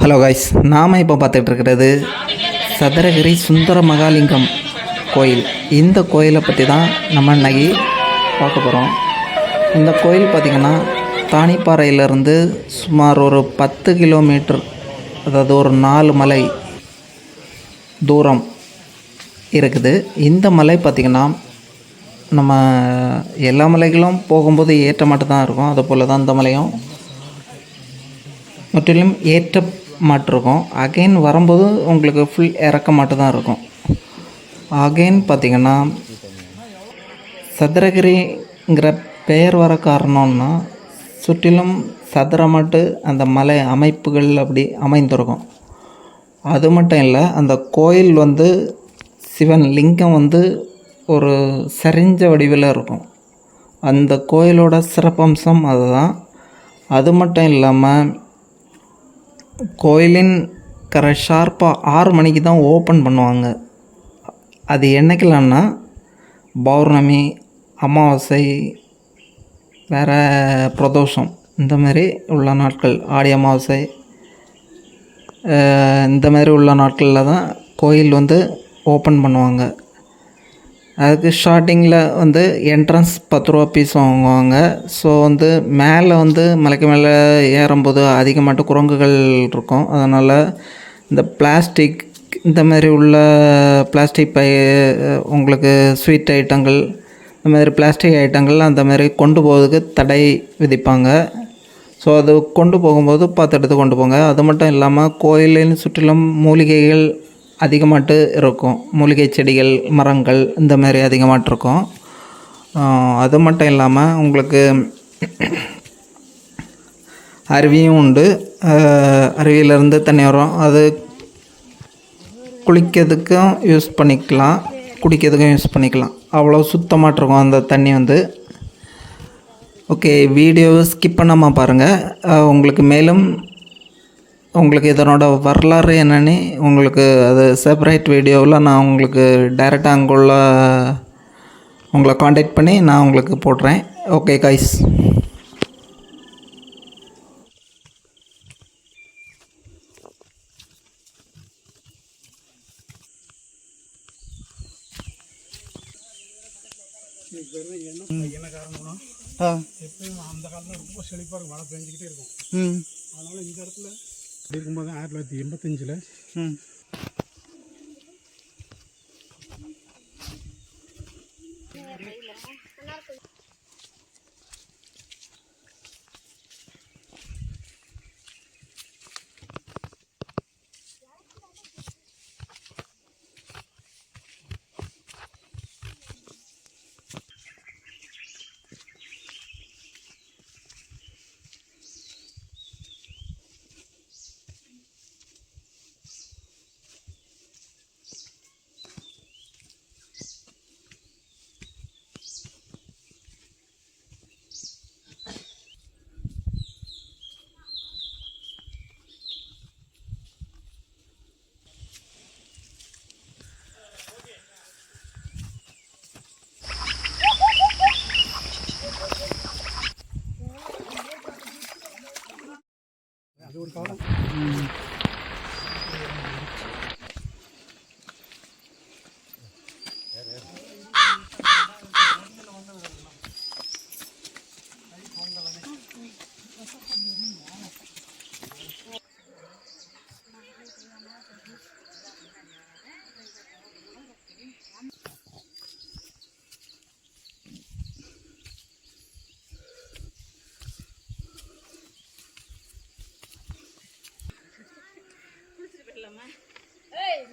Hello guys, நாம் இப்போ பார்த்துட்டு இருக்கிறது சதுரகிரி சுந்தர மகாலிங்கம் கோயில். இந்த கோயிலை பற்றி தான் நம்ம இன்னைக்கு பார்க்க போகிறோம். இந்த கோயில் பார்த்திங்கன்னா தானிப்பாறையிலேருந்து சுமார் ஒரு 10 கிலோமீட்டர், அதாவது ஒரு 4 மலை தூரம் இருக்குது. இந்த மலை பார்த்திங்கன்னா நம்ம எல்லா மலைகளும் போகும்போது ஏற்ற மட்டும் தான் இருக்கும். அதுபோல் தான் இந்த மலையும் முற்றிலும் ஏற்ற மாட்டிருக்கும். அகைன் வரும்போது உங்களுக்கு ஃபுல் இறக்க மட்டும் தான் இருக்கும். அகைன் பார்த்திங்கன்னா சதுரகிரிங்கிற பெயர் வர காரணம்னா சுற்றிலும் சதுரமாட்டு அந்த மலை அமைப்புகள் அப்படி அமைந்திருக்கும். அது மட்டும் இல்லை, அந்த கோயில் சிவன் லிங்கம் ஒரு சரிஞ்ச வடிவில் இருக்கும். அந்த கோயிலோட சிறப்பம்சம் அதுதான். அது மட்டும் இல்லாமல் கோயிலின் ஷார்ப்பாக 6 மணிக்கு தான் ஓப்பன் பண்ணுவாங்க. அது என்னைக்கலான்னா பௌர்ணமி, அமாவாசை, வேறு பிரதோஷம், இந்த மாதிரி உள்ள நாட்கள், ஆடி அமாவாசை, இந்த மாதிரி உள்ள நாட்களில் தான் கோயில் ஓப்பன் பண்ணுவாங்க. அதுக்கு ஸ்டார்டிங்கில் என்ட்ரன்ஸ் 10 ரூபா பீஸ் வாங்குவாங்க. ஸோ மேலே மலைக்கு மேலே ஏறும்போது அதிகமாட்டு குரங்குகள் இருக்கும். அதனால் இந்த பிளாஸ்டிக், இந்த மாதிரி உள்ள பிளாஸ்டிக் பை, உங்களுக்கு ஸ்வீட் ஐட்டங்கள், இந்த மாதிரி பிளாஸ்டிக் ஐட்டங்கள் அந்த மாதிரி கொண்டு போகிறதுக்கு தடை விதிப்பாங்க. ஸோ அது கொண்டு போகும்போது பார்த்து எடுத்து கொண்டு போங்க. அது மட்டும் இல்லாமல் கோயிலின் சுற்றிலும் மூலிகைகள் அதிகமாட்டு இருக்கும். மூலிகை செடிகள், மரங்கள் இந்த மாதிரி அதிகமாட்டு இருக்கும். அது மட்டும் இல்லாமல் உங்களுக்கு அருவியும் உண்டு. அருவியிலேருந்து தண்ணி வரும். அது குளிக்கிறதுக்கும் யூஸ் பண்ணிக்கலாம், குடிக்கிறதுக்கும் யூஸ் பண்ணிக்கலாம். அவ்வளோ சுத்தமாட்டு இருக்கும் அந்த தண்ணி. ஓகே, வீடியோவை ஸ்கிப் பண்ணாமல் பாருங்கள். உங்களுக்கு மேலும் உங்களுக்கு இதனோட வரலாறு என்னன்னு உங்களுக்கு அது செப்பரேட் வீடியோவில் நான் உங்களுக்கு டைரெக்டாக அங்குள்ள உங்களை காண்டாக்ட் பண்ணி நான் உங்களுக்கு போடுறேன். Okay guys. என்ன காரணம்னா எப்பயும் அந்த காலத்தில் ரொம்ப செழிப்பாக இருக்கும், மழை பெஞ்சிக்கிட்டே இருக்கும். அதனால் இந்த இடத்துல அப்படி இருக்கும்போது 1985 அது ஒரு காலம்.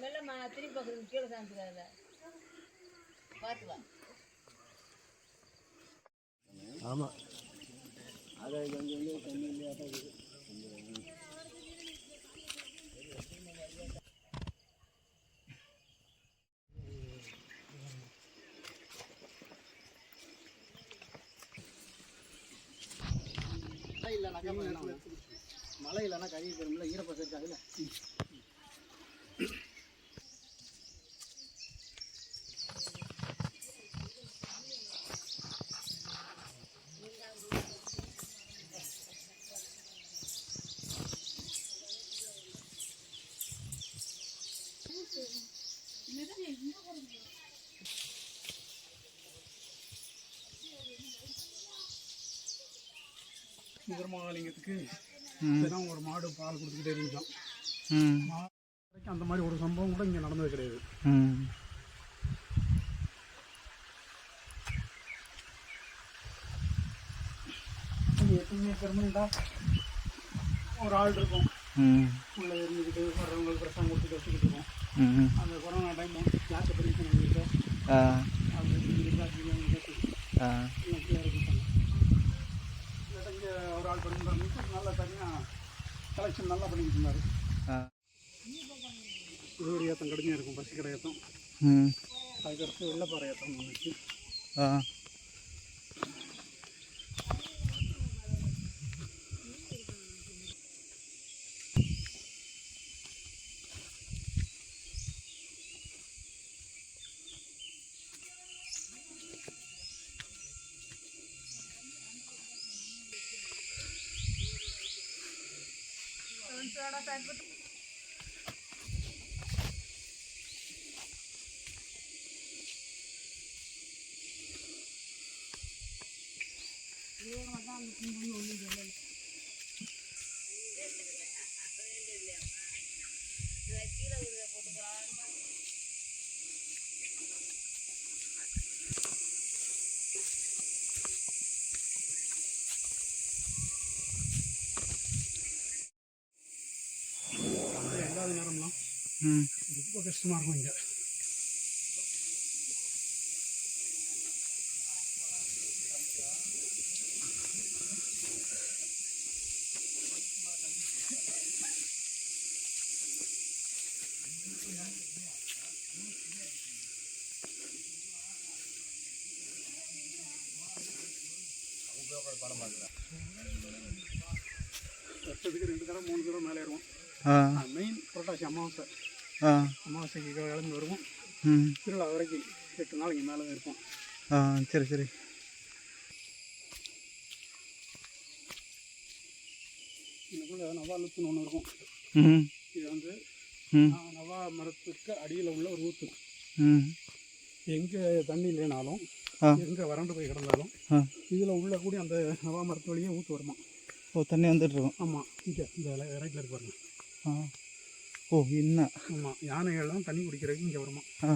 மெல்லமா திரும்பி பார்க்குறது கீழே சாஞ்சிடாத, பார்த்து வா. ஆமாம், அதை கொஞ்சம் தண்ணி இல்லையா தான் இருக்குது. மழை இல்லைன்னா கழுவி பெருமில்ல, ஈரப்பசம் இருக்காதுல்ல. திருமாலிங்கத்துக்கு ம் தினம் ஒரு மாடு பால் கொடுத்துக்கிட்டே இருந்துச்சோம். ம் வரைக்கும் அந்த மாதிரி ஒரு சம்பவம் கூட இங்கே நடந்தது கிடையாது. ம் இங்கே எப்பவுமே பெர்மனெண்ட்டாக ஒரு ஆள் இருக்கும், ம் உள்ளே இருந்துக்கிட்டு வர்றவங்களுக்கு பிரசங்கம் கொடுத்துட்டு வச்சுக்கிட்டு இருக்கோம். ம் அந்த கொரோனா டைம் கிளாஸை பர்மிஷன் வாங்கிட்டு ஆ அது ஆ இங்கே ஒரு ஆள் பண்ணிட்டு நல்லா தனியாக கலெக்ஷன் நல்லா பண்ணிக்கிட்டு இருந்தார். ஆ ஒரு ஏத்தம் கடுமையாக இருக்கும், பசி கடை ஏத்தம். ம் அதுக்கடுத்து வெள்ளைப்பாறை ஏத்தம் வந்துச்சு. ஆ எல்லா நேரம்லாம் ம் ரொம்ப கஷ்டமாக இருக்கும் இங்கே. வருஷத்துக்கு 2 தடவை 3 தடவை மேலே ஏறுவோம். ஆ மெயின் புரட்டாசி அமாவாசை, ஆ அமாவாசைக்கு கிளம்பி வருவோம். ம் திருவிழா வரைக்கும் 8 நாள் இங்கே மேலே தான் இருப்போம். ஆ சரி சரி இதுக்குள்ளே நவாலுத்துன்னு ஒன்று இருக்கும். ம் இது வந்து ம் நவா மரத்துக்கு அடியில் உள்ள ஒரு ஊற்று. ம் எங்கே தண்ணி இல்லைனாலும் ஆ எங்கே வறண்டு போய் கிடந்தாலும் ஆ இதில் உள்ள கூடி அந்த நவா மரத்து வழியே ஊற்று வருமா. ஓ தண்ணி வந்துட்டுருக்கோம். ஆமாம், இங்கே இந்த ரைட்டில் இருக்கு பாருங்க. ஆ ஓ என்ன ஆமாம், யானைகள்லாம் தண்ணி குடிக்கிறதுக்கு இங்கே வருமா. ஆ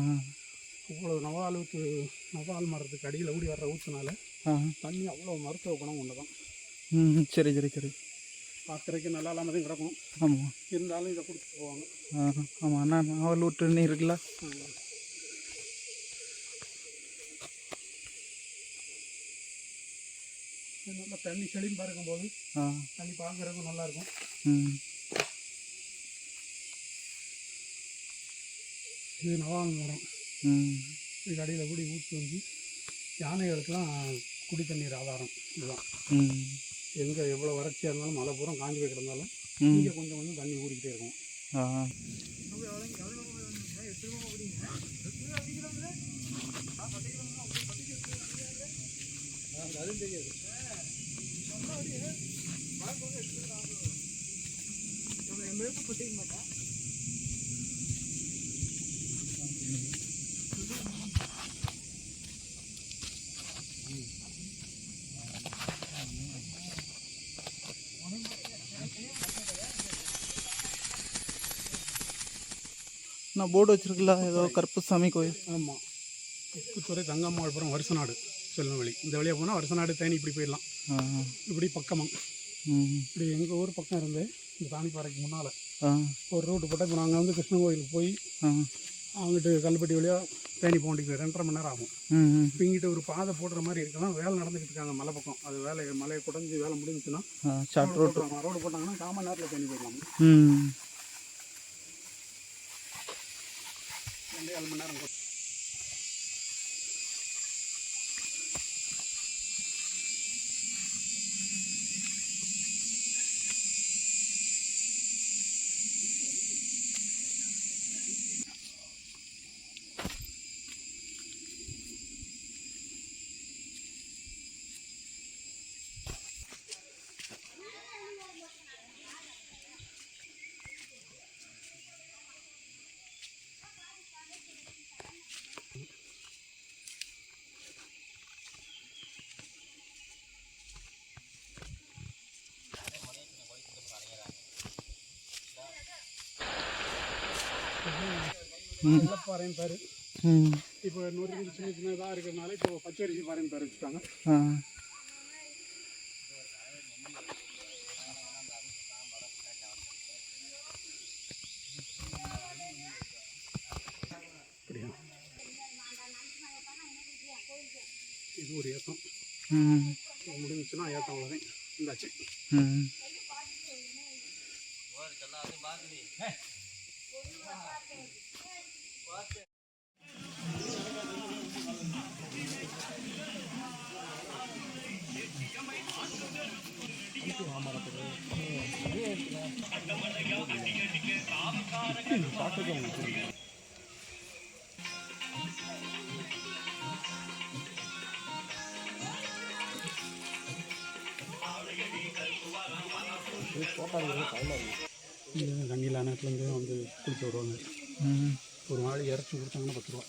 இவ்வளோ நவால் மரத்துக்கு அடியில் ஊடி வர்ற ஊற்றுனால ஆ தண்ணி அவ்வளோ மருத்துவ குணம் கொண்டு தான். ம் சரி சரி சரி பார்க்குறதுக்கு நல்லா இல்லாமல் தான் கிடக்கும், ஆமாம் இருந்தாலும் இதை கொடுத்துட்டு போவாங்க. ஆ ஆமாம் அண்ணா நாவல் விட்டுன்னு இருக்குல்ல. நல்லா தண்ணி செழிப்பாக இருக்கும்போது ஆ தண்ணி பார்க்குறதுக்கும் நல்லாயிருக்கும். ம் இது நவால் மரம். ம் இதுக்கு அடியில் கூடி ஊற்றி வந்து யானைகளுக்கெல்லாம் குடி தண்ணீர் ஆதாரம் இதுதான். ம் எங்கே எவ்வளோ வறட்சியாக இருந்தாலும் மழை பூரா காஞ்சி போய் கிடந்தாலும் ம் இங்கே கொஞ்சம் கொஞ்சம் தண்ணி ஊறிக்கிட்டே இருக்கும். ஆ அதுவும் தெரியாது. நான் போர்டு வச்சிருக்கல ஏதோ கருப்புசாமி கோயில். ஆமாம், உப்புத்துறை தங்கம்மாள்புரம் வருசநாடு செல்லும் வழி. இந்த வழியாக போனால் வருசநாடு தேனி இப்படி போயிடலாம். ஆ இப்படி பக்கமாக ம் இப்படி எங்கள் ஊர் பக்கம் இருந்து இந்த தானிப்பாறைக்கு முன்னால் ஆ ஒரு ரூட்டு போட்டால் இப்போ நாங்கள் வந்து கிருஷ்ணன் கோயிலுக்கு போய் ஆ அங்கிட்டு கல்பட்டி வழியாக தேனி போண்டிக்கு 2.5 மணி நேரம் ஆகும். ம் இப்போ இங்கிட்ட ஒரு பாதை போடுற மாதிரி இருக்கலாம், வேலை நடந்துக்கிட்டு இருக்காங்க மலை பக்கம். அது மலையை குடஞ்சி வேலை முடிஞ்சுச்சுன்னா ஷார்ட் ரோட். ரோடு போட்டாங்கன்னா 1/4 மணி நேரத்தில் தேனி போயிடலாம். ம் 2.5 மணி நேரம். வெள்ளப்பாறைன்னு பேர். இப்போ நொறுக்கு சின்ன சின்னதாக இருக்கிறதுனால இப்போ பச்சரிசி பாறைன்னு பேர் வச்சுட்டாங்க. இது ஒரு ஏத்தம். முடிஞ்சுச்சுன்னா ஏத்தம் அவ்வளோதான். இந்தாச்சு. தண்ணியில் அணைத்துலேருந்து வந்து குளிச்சு வருவாங்க. ஒரு நாள் இறச்சி கொடுத்தாங்கன்னா 10 ரூபா.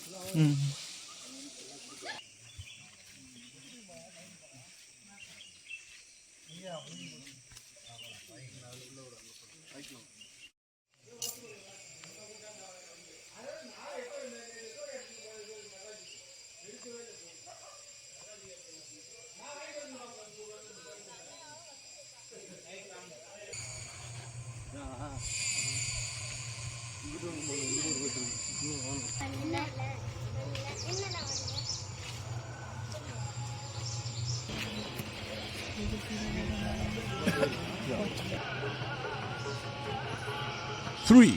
Three,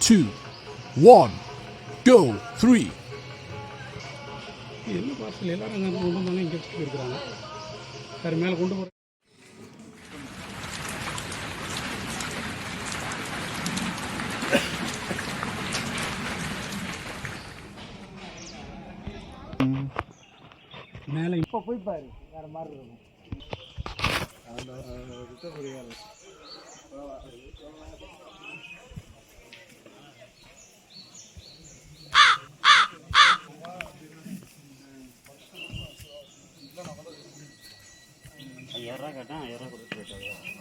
2, 1, go! 3. என்ன பார்சல் எல்லாரும் அங்கே கொண்டு வந்தாங்க, இங்கே இருக்கிறாங்க. சரி, மேலே கொண்டு போகிற மேலே இப்போ போய் பாரு, வேற மாதிரி இருக்கும். ₹1000 கேட்டேன், ₹1000 கொடுத்து போயிட்டாங்க.